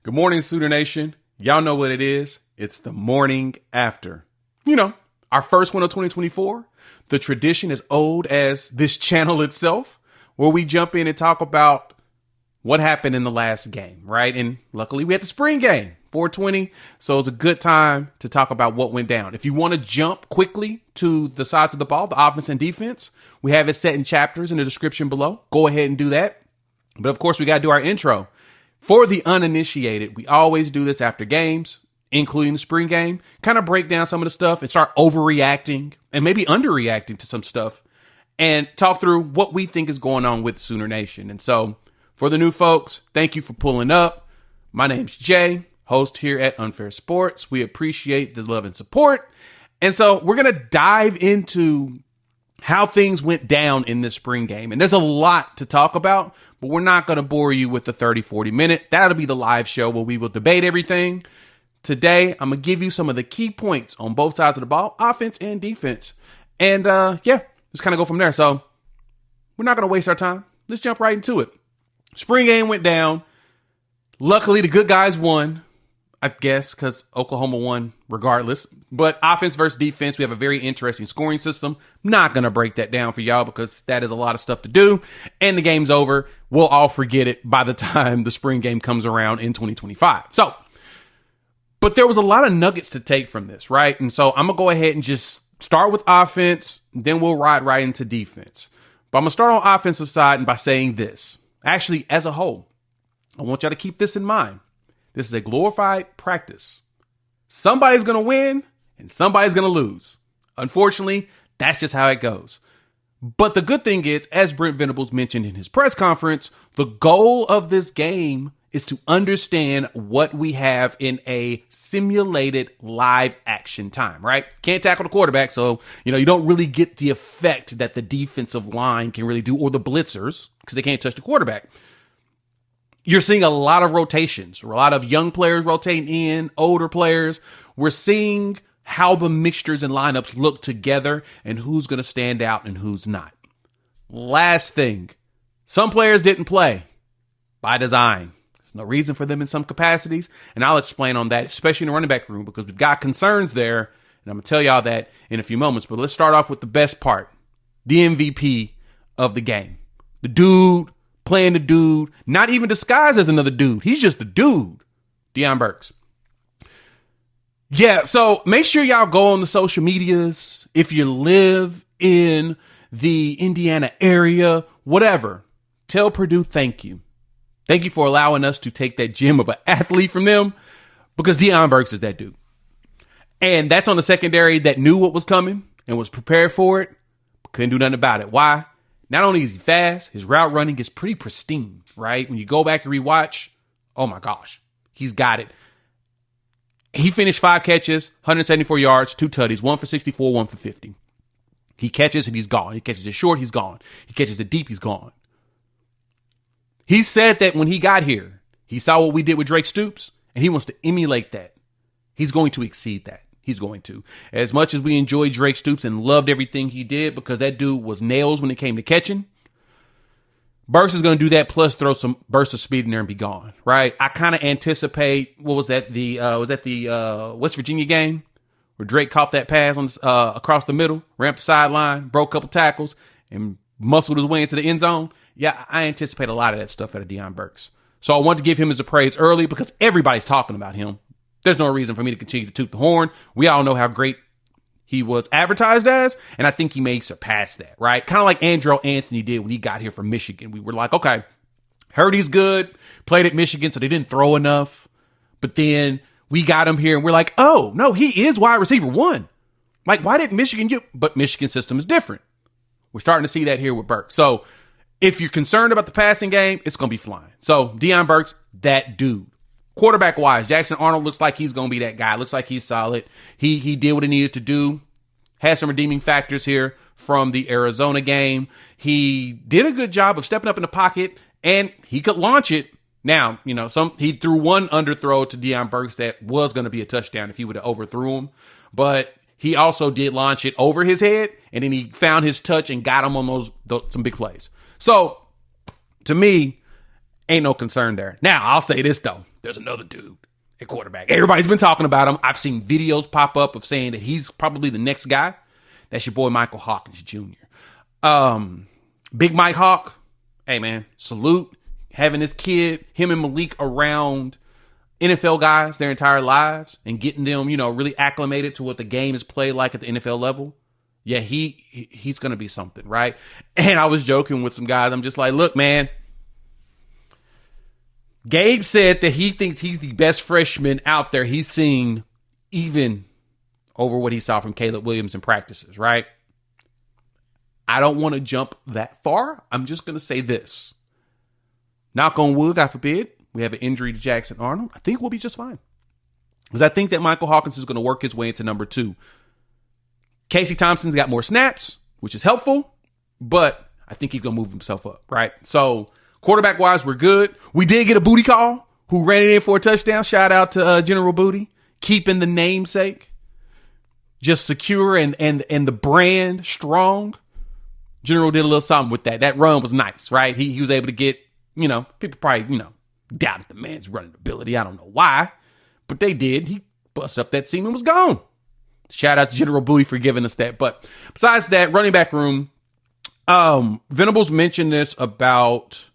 Good morning, Sooner Nation. Y'all know what it is. It's the morning after. You know, our first one of 2024. The tradition is old as this channel itself, where we jump in and talk about what happened in the last game, right? And luckily we had the spring game, 420. So it's a good time to talk about what went down. If you want to jump quickly to the sides of the ball, the offense and defense, we have it set in chapters in the description below. Go ahead and do that. But of course, we got to do our intro. For the uninitiated, we always do this after games, including the spring game, kind of break down some of the stuff and start overreacting and maybe underreacting to some stuff and talk through what we think is going on with Sooner Nation. And so for the new folks, thank you for pulling up. My name's Jay, host here at Unfair Sports. We appreciate the love and support. And so we're going to dive into how things went down in this spring game. And there's a lot to talk about, but we're not going to bore you with the 30-40 minute. That'll be the live show where we will debate everything. Today, I'm going to give you some of the key points on both sides of the ball, offense and defense. And let's kind of go from there. So we're not going to waste our time. Let's jump right into it. Spring game went down. Luckily, the good guys won, I guess, because Oklahoma won regardless. But offense versus defense, we have a very interesting scoring system. Not going to break that down for y'all because that is a lot of stuff to do. And the game's over. We'll all forget it by the time the spring game comes around in 2025. But there was a lot of nuggets to take from this, right? And so I'm going to go ahead and just start with offense. Then we'll ride right into defense. But I'm going to start on offensive side and by saying this. Actually, as a whole, I want y'all to keep this in mind. This is a glorified practice. Somebody's going to win and somebody's going to lose. Unfortunately, that's just how it goes. But the good thing is, as Brent Venables mentioned in his press conference, the goal of this game is to understand what we have in a simulated live action time, right? Can't tackle the quarterback, so, you don't really get the effect that the defensive line can really do, or the blitzers, because they can't touch the quarterback. You're seeing a lot of rotations, a lot of young players rotating in, older players. We're seeing how the mixtures and lineups look together and who's going to stand out and who's not. Last thing, some players didn't play by design. There's no reason for them in some capacities, and I'll explain on that, especially in the running back room, because we've got concerns there, and I'm going to tell y'all that in a few moments. But let's start off with the best part, the MVP of the game. The dude playing the dude, not even disguised as another dude. He's just a dude, Deion Burks. Yeah, so make sure y'all go on the social medias. If you live in the Indiana area, whatever, tell Purdue thank you. Thank you for allowing us to take that gem of an athlete from them, because Deion Burks is that dude. And that's on the secondary that knew what was coming and was prepared for it, but couldn't do nothing about it. Why? Not only is he fast, his route running is pretty pristine, right? When you go back and rewatch, oh my gosh, he's got it. He finished 5 catches, 174 yards, 2 tutties, 1 for 64, 1 for 50. He catches and he's gone. He catches it short, he's gone. He catches it deep, he's gone. He said that when he got here, he saw what we did with Drake Stoops, and he wants to emulate that. He's going to exceed that. He's going to. As much as we enjoyed Drake Stoops and loved everything he did, because that dude was nails when it came to catching, Burks is going to do that, plus throw some bursts of speed in there and be gone, right? I kind of anticipate, was that the West Virginia game where Drake caught that pass on across the middle, ramped the sideline, broke a couple tackles, and muscled his way into the end zone? Yeah, I anticipate a lot of that stuff out of Deion Burks. So I want to give him his praise early because everybody's talking about him. There's no reason for me to continue to toot the horn. We all know how great he was advertised as, and I think he may surpass that, right? Kind of like Andrew Anthony did when he got here from Michigan. We were like, okay, heard he's good, played at Michigan, so they didn't throw enough. But then we got him here, and we're like, oh, no, he is wide receiver 1. Like, why did Michigan get... But Michigan's system is different. We're starting to see that here with Burks. So if you're concerned about the passing game, it's going to be flying. So Deion Burks, that dude. Quarterback-wise, Jackson Arnold looks like he's going to be that guy. Looks like he's solid. He did what he needed to do. Had some redeeming factors here from the Arizona game. He did a good job of stepping up in the pocket, and he could launch it. Now, he threw one underthrow to Deion Burks that was going to be a touchdown if he would have overthrew him. But he also did launch it over his head, and then he found his touch and got him on some big plays. So, to me, Ain't no concern there. Now, I'll say this, though. There's another dude at quarterback. Everybody's been talking about him. I've seen videos pop up of saying that he's probably the next guy. That's your boy, Michael Hawkins Jr. Big Mike Hawk. Hey, man, salute. Having this kid, him and Malik around NFL guys their entire lives and getting them, really acclimated to what the game is played like at the NFL level. Yeah, he's going to be something, right? And I was joking with some guys. I'm just like, look, man, Gabe said that he thinks he's the best freshman out there he's seen, even over what he saw from Caleb Williams in practices, right? I don't want to jump that far. I'm just going to say this. Knock on wood, God forbid, we have an injury to Jackson Arnold. I think we'll be just fine. Because I think that Michael Hawkins is going to work his way into number 2. Casey Thompson's got more snaps, which is helpful, but I think he's going to move himself up, right? So quarterback-wise, we're good. We did get a booty call who ran it in for a touchdown. Shout out to General Booty, keeping the namesake just secure and the brand strong. General did a little something with that. That run was nice, right? He was able to get, people probably, doubted the man's running ability. I don't know why, but they did. He busted up that seam and was gone. Shout out to General Booty for giving us that. But besides that, running back room, Venables mentioned this about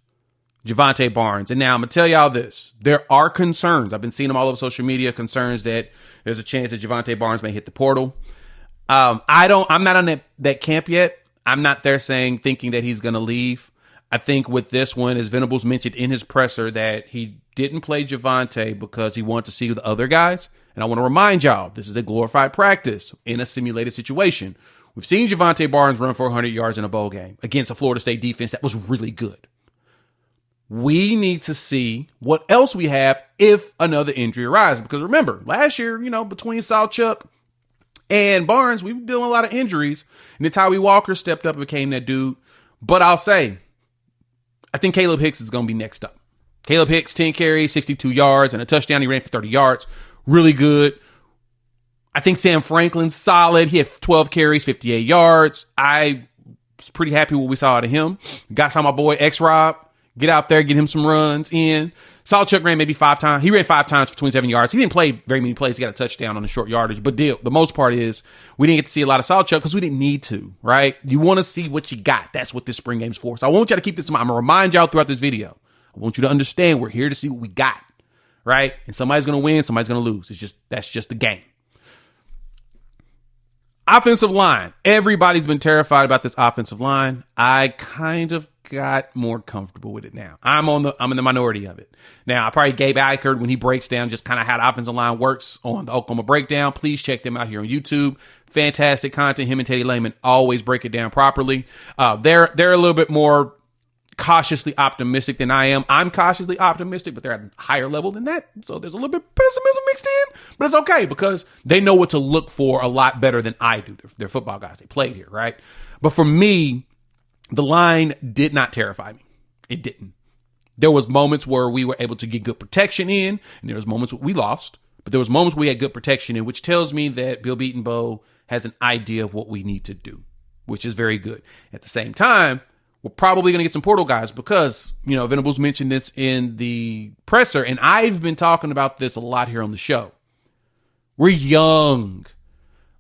Javonte Barnes. And now I'm going to tell y'all this. There are concerns. I've been seeing them all over social media, concerns that there's a chance that Javonte Barnes may hit the portal. I'm not on that camp yet. I'm not there thinking that he's going to leave. I think with this one, as Venables mentioned in his presser, that he didn't play Javonte because he wanted to see the other guys. And I want to remind y'all, this is a glorified practice in a simulated situation. We've seen Javonte Barnes run for 100 yards in a bowl game against a Florida State defense that was really good. We need to see what else we have if another injury arises. Because remember, last year, between Salchuk and Barnes, we were dealing with a lot of injuries. And then Tyree Walker stepped up and became that dude. But I'll say, I think Caleb Hicks is going to be next up. Caleb Hicks, 10 carries, 62 yards, and a touchdown. He ran for 30 yards. Really good. I think Sam Franklin's solid. He had 12 carries, 58 yards. I was pretty happy with what we saw out of him. Got some of my boy X-Rob. Get out there, get him some runs in. Salchuk ran maybe 5 times. He ran 5 times for 27 yards. He didn't play very many plays. He got a touchdown on the short yardage. But the most part is we didn't get to see a lot of Salchuk because we didn't need to, right? You want to see what you got. That's what this spring game's for. So I want y'all to keep this in mind. I'm going to remind y'all throughout this video. I want you to understand we're here to see what we got, right? And somebody's going to win, somebody's going to lose. That's just the game. Offensive line. Everybody's been terrified about this offensive line. I kind of got more comfortable with it now. I'm in the minority of it. Now, I probably Gabe Eichert, when he breaks down just kind of how the offensive line works on the Oklahoma Breakdown. Please check them out here on YouTube. Fantastic content. Him and Teddy Lehman always break it down properly. They're a little bit more cautiously optimistic than I am. I'm cautiously optimistic, but they're at a higher level than that. So there's a little bit of pessimism mixed in, but it's okay because they know what to look for a lot better than I do. They're football guys. They played here, right? But for me, the line did not terrify me. It didn't. There was moments where we were able to get good protection in, and there was moments we lost, but there was moments where we had good protection in, which tells me that Bill Beatonbow has an idea of what we need to do, which is very good. At the same time, we're probably going to get some portal guys because, Venables mentioned this in the presser, and I've been talking about this a lot here on the show. We're young.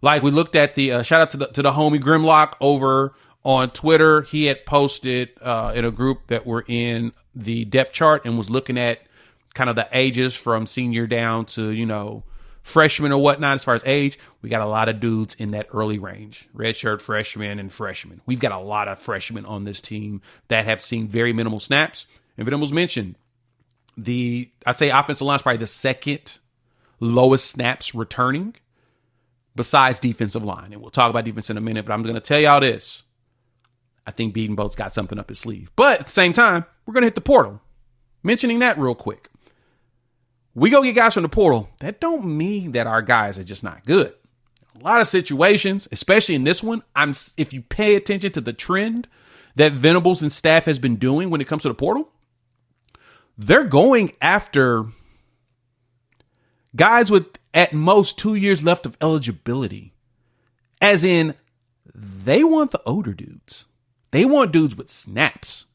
Like we looked at the shout out to the homie Grimlock over on Twitter. He had posted in a group that we're in the depth chart and was looking at kind of the ages from senior down to, freshmen or whatnot. As far as age, we got a lot of dudes in that early range, redshirt freshmen and freshmen. We've got a lot of freshmen on this team that have seen very minimal snaps. And Venables mentioned I'd say offensive line is probably the second lowest snaps returning besides defensive line. And we'll talk about defense in a minute, but I'm going to tell y'all this. I think Beatonbow's got something up his sleeve. But at the same time, we're going to hit the portal. Mentioning that real quick. We go get guys from the portal. That don't mean that our guys are just not good. A lot of situations, especially in this one, if you pay attention to the trend that Venables and staff has been doing when it comes to the portal, they're going after guys with at most 2 years left of eligibility. As in, they want the older dudes. They want dudes with snaps.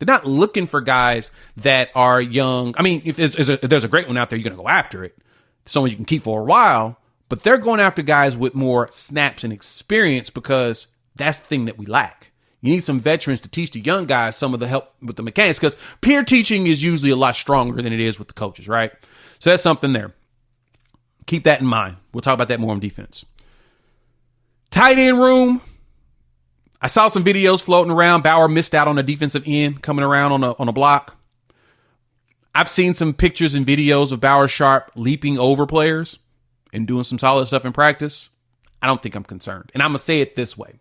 They're not looking for guys that are young. I mean, if there's a great one out there, you're going to go after it. Someone you can keep for a while. But they're going after guys with more snaps and experience because that's the thing that we lack. You need some veterans to teach the young guys some of the help with the mechanics because peer teaching is usually a lot stronger than it is with the coaches, right? So that's something there. Keep that in mind. We'll talk about that more on defense. Tight end room. I saw some videos floating around. Bauer missed out on a defensive end coming around on a block. I've seen some pictures and videos of Bauer Sharp leaping over players and doing some solid stuff in practice. I don't think I'm concerned. And I'm going to say it this way.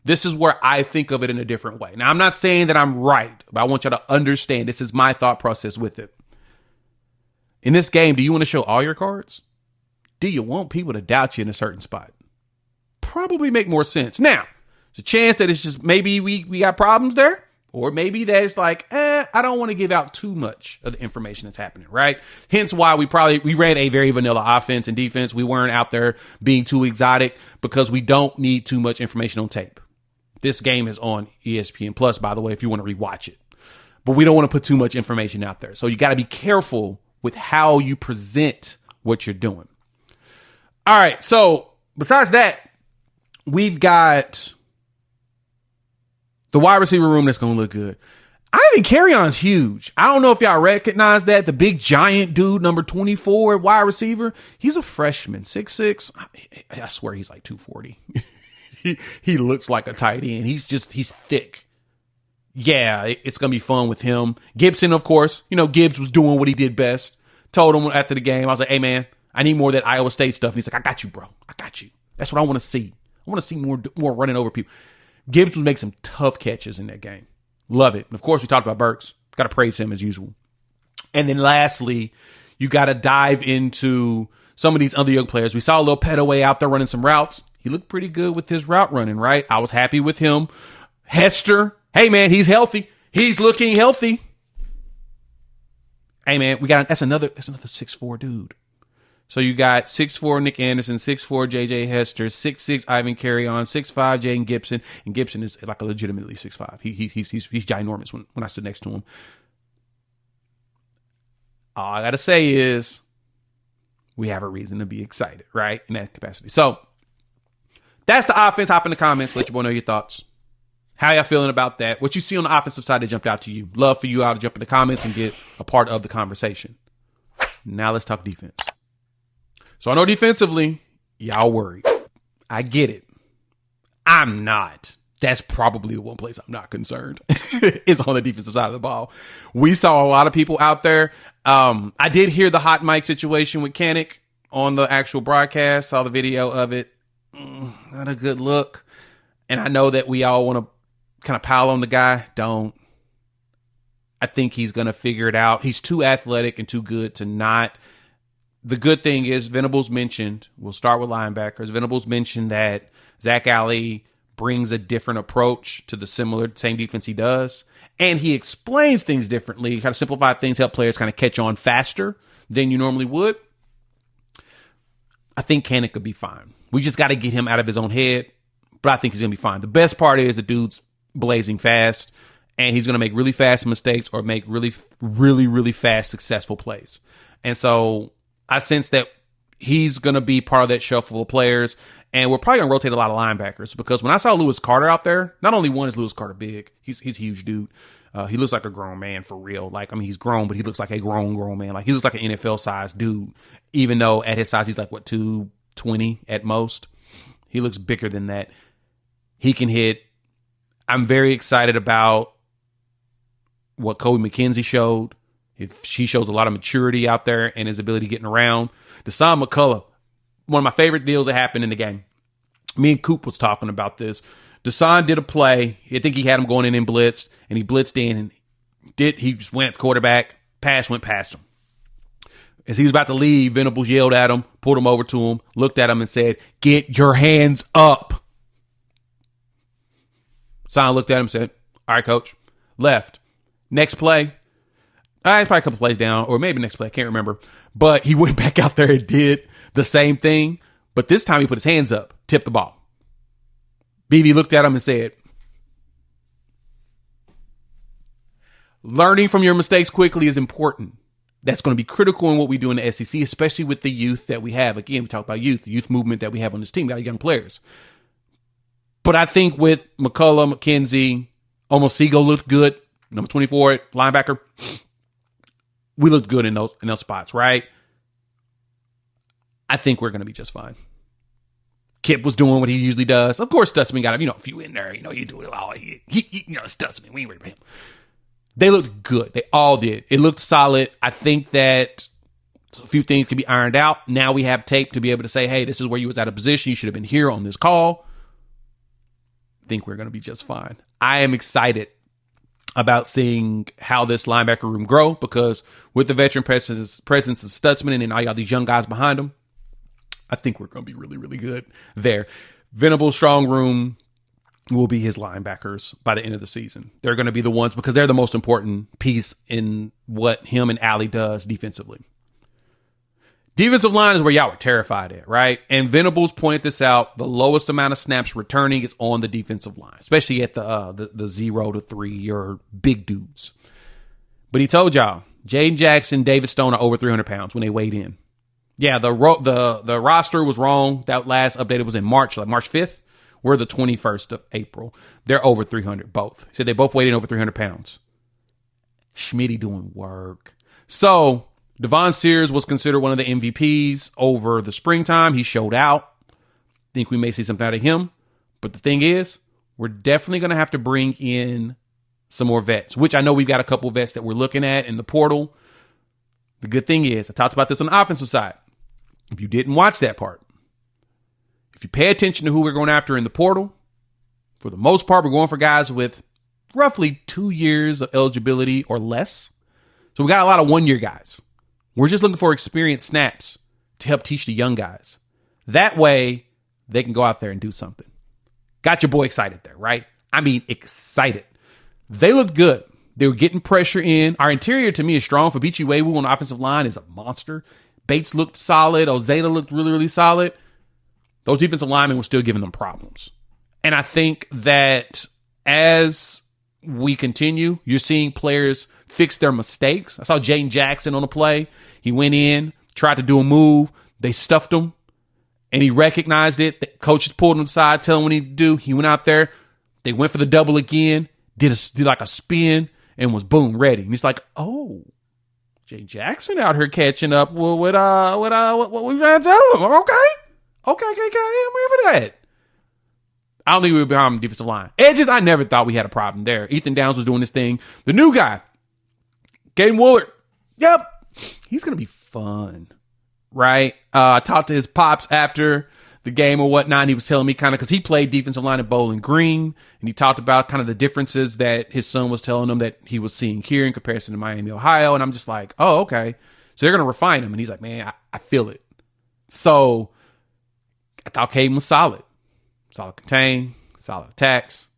This is where I think of it in a different way. Now, I'm not saying that I'm right, but I want you to understand this is my thought process with it. In this game, do you want to show all your cards? Do you want people to doubt you in a certain spot? Probably make more sense. Now, there's a chance that it's just maybe we got problems there. Or maybe that's like, I don't want to give out too much of the information that's happening, right? Hence why we ran a very vanilla offense and defense. We weren't out there being too exotic because we don't need too much information on tape. This game is on ESPN Plus, by the way, if you want to rewatch it. But we don't want to put too much information out there. So you got to be careful with how you present what you're doing. All right. So besides that, we've got the wide receiver room that's going to look good. Ivan Carrion's huge. I don't know if y'all recognize that. The big giant dude, number 24 wide receiver. He's a freshman, 6'6". I swear he's like 240. He looks like a tight end. He's thick. Yeah, it's going to be fun with him. Gibson, of course. You know, Gibbs was doing what he did best. Told him after the game, I was like, hey, man, I need more of that Iowa State stuff. And he's like, I got you, bro. I got you. That's what I want to see. I want to see more running over people. Gibbs would make some tough catches in that game. Love it. And of course, we talked about Burks. Got to praise him as usual. And then lastly, you got to dive into some of these other young players. We saw a little Petaway out there running some routes. He looked pretty good with his route running, right? I was happy with him. Hester. Hey, man, he's healthy. He's looking healthy. Hey, man, that's another 6'4" dude. So you got 6'4" Nick Anderson, 6'4" JJ Hester, 6'6" Ivan Carrion, 6'5" Jaden Gibson, and Gibson is like a legitimately 6'5". He's ginormous when I stood next to him. All I gotta say is we have a reason to be excited, right? In that capacity. So that's the offense. Hop in the comments, let your boy know your thoughts. How y'all feeling about that? What you see on the offensive side that jumped out to you? Love for you all to jump in the comments and get a part of the conversation. Now let's talk defense. So I know defensively, y'all worried. I get it. I'm not. That's probably the one place I'm not concerned. It's on the defensive side of the ball. We saw a lot of people out there. I did hear the hot mic situation with Kanik on the actual broadcast. Saw the video of it. Not a good look. And I know that we all want to kind of pile on the guy. Don't. I think he's going to figure it out. He's too athletic and too good to not. The good thing is Venables mentioned, we'll start with linebackers. Venables mentioned that Zach Alley brings a different approach to the same defense he does. And he explains things differently, kind of simplify things, help players kind of catch on faster than you normally would. I think Kanik could be fine. We just got to get him out of his own head, but I think he's going to be fine. The best part is the dude's blazing fast, and he's going to make really fast mistakes or make really, really, really fast successful plays. And so I sense that he's going to be part of that shuffle of players, and we're probably going to rotate a lot of linebackers because when I saw Lewis Carter out there, not only one is Lewis Carter big, he's a huge dude. He looks like a grown man for real. Like, I mean, he's grown, but he looks like a grown man. Like, he looks like an NFL-sized dude, even though at his size, he's like, 220 at most. He looks bigger than that. He can hit. I'm very excited about what Kobe McKenzie showed. If she shows a lot of maturity out there and his ability getting around. Deshaun McCullough, one of my favorite deals that happened in the game. Me and Coop was talking about this. Deshaun did a play. I think he had him going in and blitzed, and he blitzed in and he just went at the quarterback. Pass went past him. As he was about to leave, Venables yelled at him, pulled him over to him, looked at him and said, "Get your hands up." Deshaun looked at him and said, "All right, coach." Left. Next play. It's probably a couple plays down, or maybe next play. I can't remember. But he went back out there and did the same thing. But this time he put his hands up, tipped the ball. BV looked at him and said, learning from your mistakes quickly is important. That's going to be critical in what we do in the SEC, especially with the youth that we have. Again, we talk about youth, the youth movement that we have on this team. We got young players. But I think with McCullough, McKenzie, Omosigo looked good. Number 24, linebacker. We looked good in those spots, right? I think we're going to be just fine. Kip was doing what he usually does. Of course, Stutzman got a few in there. You do it all. Stutzman. We ain't worried about him. They looked good. They all did. It looked solid. I think that a few things could be ironed out. Now we have tape to be able to say, hey, this is where you was out of position. You should have been here on this call. I think we're going to be just fine. I am excited about seeing how this linebacker room grow because with the veteran presence of Stutzman and then all y'all these young guys behind him, I think we're going to be really, really good there. Venable's strong room will be his linebackers by the end of the season. They're going to be the ones because they're the most important piece in what him and Allie does defensively. Defensive line is where y'all were terrified at, right? And Venables pointed this out. The lowest amount of snaps returning is on the defensive line, especially at the 0 to 3 or big dudes. But he told y'all, Jaden Jackson, David Stone are over 300 pounds when they weighed in. Yeah, the roster was wrong. That last updated was in March, like March 5th. We're the 21st of April. They're over 300, both. He said they both weighed in over 300 pounds. Schmitty doing work. So, Devon Sears was considered one of the MVPs over the springtime. He showed out. Think we may see something out of him. But the thing is, we're definitely going to have to bring in some more vets, which I know we've got a couple vets that we're looking at in the portal. The good thing is, I talked about this on the offensive side. If you didn't watch that part, if you pay attention to who we're going after in the portal, for the most part, we're going for guys with roughly 2 years of eligibility or less. So we got a lot of one-year guys. We're just looking for experienced snaps to help teach the young guys. That way, they can go out there and do something. Got your boy excited there, right? I mean, excited. They looked good. They were getting pressure in. Our interior, to me, is strong. Fabichi Wewu on the offensive line is a monster. Bates looked solid. Ozeta looked really, really solid. Those defensive linemen were still giving them problems. And I think that as we continue, you're seeing players fix their mistakes. I saw Jaden Jackson on the play. He went in, tried to do a move. They stuffed him, and he recognized it. The coaches pulled him aside, telling him what he needed to do. He went out there. They went for the double again, did like a spin, and was boom, ready. And he's like, oh, Jaden Jackson out here catching up. Well, what we trying to tell him? Okay, I'm here for that. I don't think we were behind the defensive line. Edges, I never thought we had a problem there. Ethan Downs was doing this thing. The new guy, Caden Woolard. Yep. He's going to be fun, right? I talked to his pops after the game or whatnot. And he was telling me kind of, because he played defensive line at Bowling Green, and he talked about kind of the differences that his son was telling him that he was seeing here in comparison to Miami, Ohio. And I'm just like, oh, okay. So they're going to refine him. And he's like, man, I feel it. So I thought Caden was solid. Solid contain, solid attacks.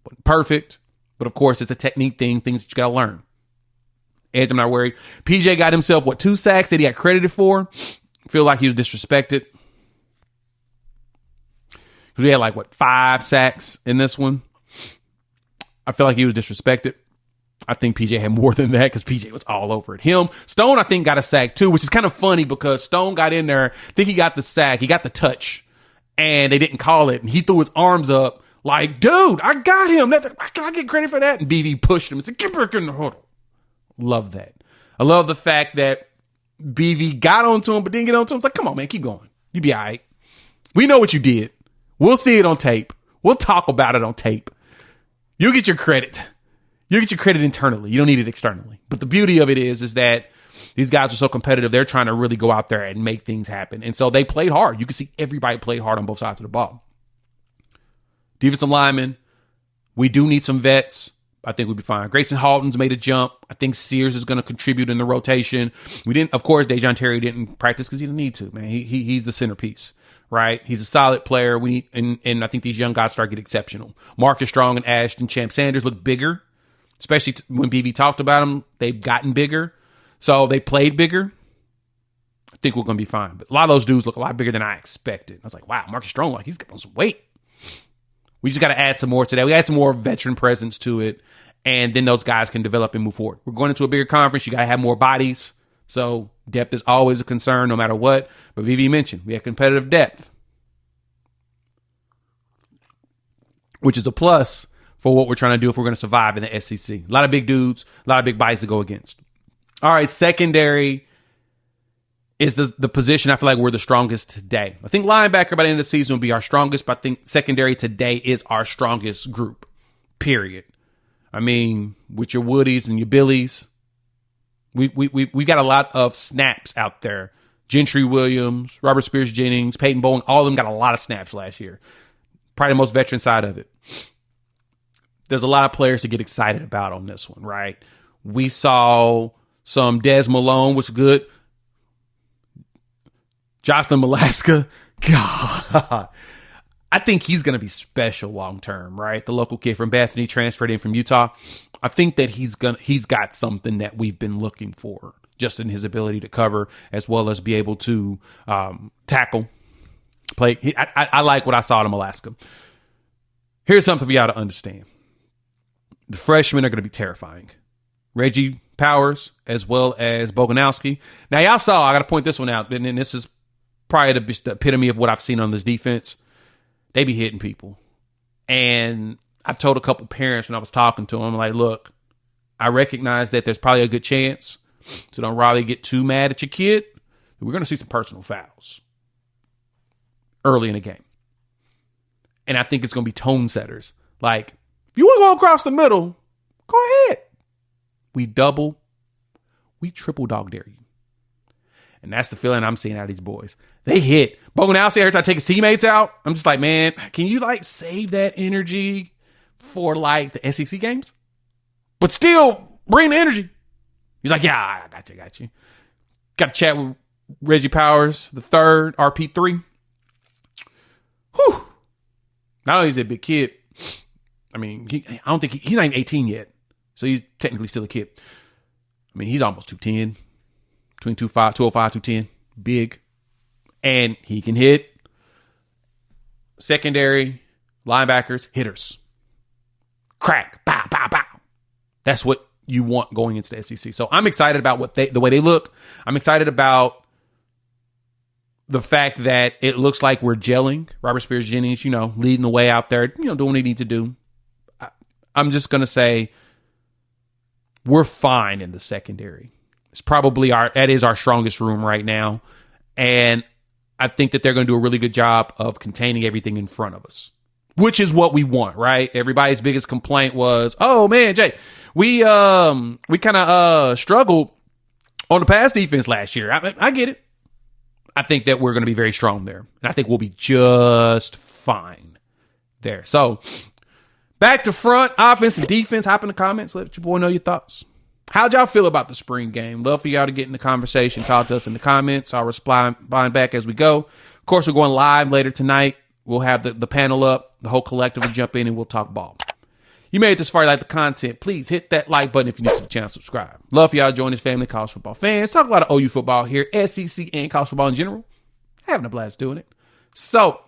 Wasn't perfect. But of course, it's a technique thing, things that you got to learn. Edge, I'm not worried. PJ got himself, 2 sacks that he got credited for? Feel like he was disrespected. Because we had 5 sacks in this one. I feel like he was disrespected. I think PJ had more than that because PJ was all over it. Him, Stone, I think, got a sack too, which is kind of funny because Stone got in there. I think he got the sack. He got the touch. And they didn't call it. And he threw his arms up like, dude, I got him. Can I get credit for that? And BV pushed him and said, get back in the huddle. Love that. I love the fact that BV got onto him but didn't get onto him. It's like, come on, man, keep going. You be all right. We know what you did. We'll see it on tape. We'll talk about it on tape. You'll get your credit. You'll get your credit internally. You don't need it externally. But the beauty of it is that these guys are so competitive. They're trying to really go out there and make things happen. And so they played hard. You can see everybody played hard on both sides of the ball. Defensive linemen, we do need some vets. I think we'll be fine. Grayson Halton's made a jump. I think Sears is going to contribute in the rotation. Of course, Dejon Terry didn't practice because he didn't need to, man. He's the centerpiece, right? He's a solid player. And I think these young guys start to get exceptional. Marcus Strong and Ashton Champ Sanders look bigger, especially when BV talked about them. They've gotten bigger. So they played bigger. I think we're going to be fine. But a lot of those dudes look a lot bigger than I expected. I was like, wow, Marcus Strong, he's got some weight. We just got to add some more to that. We add some more veteran presence to it. And then those guys can develop and move forward. We're going into a bigger conference. You got to have more bodies. So depth is always a concern no matter what. But VV mentioned we have competitive depth, which is a plus for what we're trying to do if we're going to survive in the SEC. A lot of big dudes, a lot of big bodies to go against. All right, secondary is the position I feel like we're the strongest today. I think linebacker by the end of the season will be our strongest, but I think secondary today is our strongest group, period. I mean, with your Woodies and your Billies, we got a lot of snaps out there. Gentry Williams, Robert Spears Jennings, Peyton Bowen, all of them got a lot of snaps last year. Probably the most veteran side of it. There's a lot of players to get excited about on this one, right? We saw some Des Malone, which is good. Jocelyn Malaska, God, I think he's going to be special long term, right? The local kid from Bethany transferred in from Utah. I think that he's got something that we've been looking for, just in his ability to cover as well as be able to tackle, play. I like what I saw in Alaska. Here's something for y'all to understand: the freshmen are going to be terrifying. Reggie Powers as well as Boganowski. Now y'all saw, I got to point this one out, and this is probably the epitome of what I've seen on this defense. They be hitting people. And I've told a couple parents when I was talking to them, I'm like, look, I recognize that there's probably a good chance, so don't really get too mad at your kid. We're going to see some personal fouls early in the game. And I think it's going to be tone setters. Like, if you want to go across the middle, go ahead. We triple dog dare you. And that's the feeling I'm seeing out of these boys. They hit. Boganowski every time I take his teammates out, I'm just like, man, can you like save that energy for like the SEC games? But still bring the energy. He's like, yeah, I got you. Got to chat with Reggie Powers, the third, RP3. Whew. Not only is he a big kid, I mean, I don't think he's not even 18 yet. So he's technically still a kid. I mean, he's almost 210. Between 205, 210. Big. And he can hit. Secondary, linebackers, hitters. Crack. Bow, bow, bow. That's what you want going into the SEC. So I'm excited about the way they look. I'm excited about the fact that it looks like we're gelling. Robert Spears Jennings, leading the way out there, doing what he needs to do. I'm just going to say we're fine in the secondary. It's probably that is our strongest room right now. And I think that they're going to do a really good job of containing everything in front of us, which is what we want, right? Everybody's biggest complaint was, oh man, Jay, we kind of struggled on the pass defense last year. I get it. I think that we're going to be very strong there. And I think we'll be just fine there. So back to front, offense and defense. Hop in the comments. Let your boy know your thoughts. How'd y'all feel about the spring game? Love for y'all to get in the conversation. Talk to us in the comments. I'll respond back as we go. Of course, we're going live later tonight. We'll have the panel up. The whole collective will jump in and we'll talk ball. You made it this far, you like the content. Please hit that like button if you're new to the channel. Subscribe. Love for y'all to join this family of college football fans. Talk a lot of OU football here, SEC and college football in general. Having a blast doing it. So,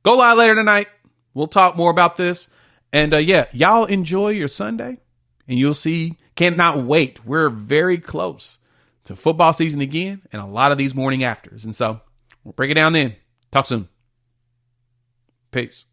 go live later tonight. We'll talk more about this. And y'all enjoy your Sunday. And you'll see, cannot wait. We're very close to football season again and a lot of these morning afters. And so we'll break it down then. Talk soon. Peace.